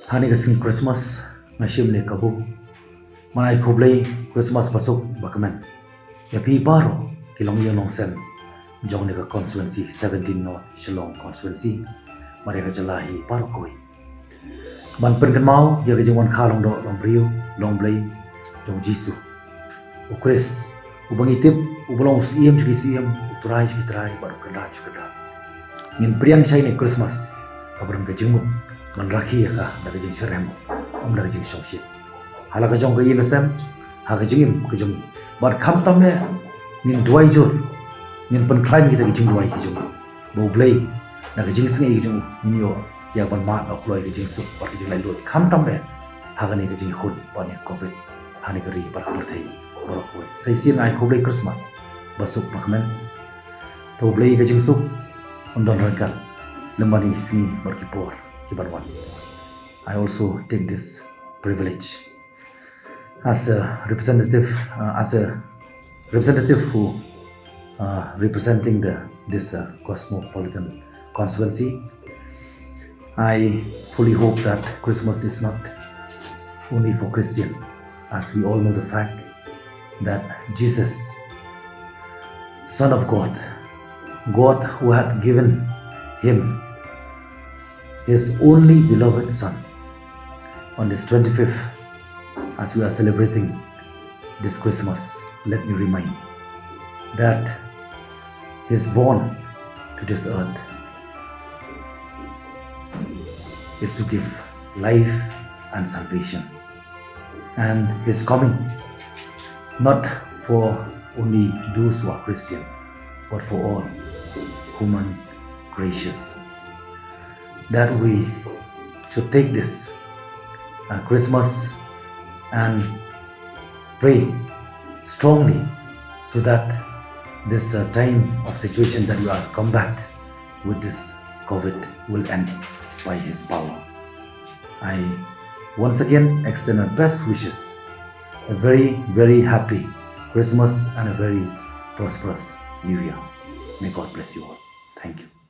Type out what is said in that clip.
Hani kasing Christmas ngashim le kabu manai khoblei Christmas pasok bakmen yapi baro kilong yong sen jong ne ka constituency 17 North Shillong constituency mare ka jalahi baro koi man pen kan mau ya ka jingwan kha long do long brio long blei jong jisu o Chris ubangi tip ubolong siem chiki siem utrai chiki trai baro kan ra chukada ngin priang chai ne Christmas kabram ka jingmu man rakhi ya ka daga jing sharem om daga jing shongshit hala ka jong ka yin sam ha ka jingim ka jongi bar kham tam me nin duai jor nin pan climb ki daga jing duai ki jongi bo blay daga jing singai ki jong nin yo ya ban ma na kloi ki jing su bar ki jing lai lot kham tam me ha ka ne ka jing khun pa ne covid ha ne ka ri par par thai bar ko sai sin ai khoblei Christmas basuk pakmen to blay ka jing su on don ran kal lemani singi bar ki por one. I also take this privilege as a representative, who representing this cosmopolitan constituency. I fully hope that Christmas is not only for Christian, as we all know the fact that Jesus, Son of God, God who had given him his only beloved Son. On this 25th, as we are celebrating this Christmas, let me remind that his born to this earth is to give life and salvation, and his coming not for only those who are Christian, but for all human creatures. That we should take this Christmas and pray strongly so that this time of situation that we are combat with this COVID will end by his power. I once again extend my best wishes, a very, very happy Christmas and a very prosperous New Year. May God bless you all. Thank you.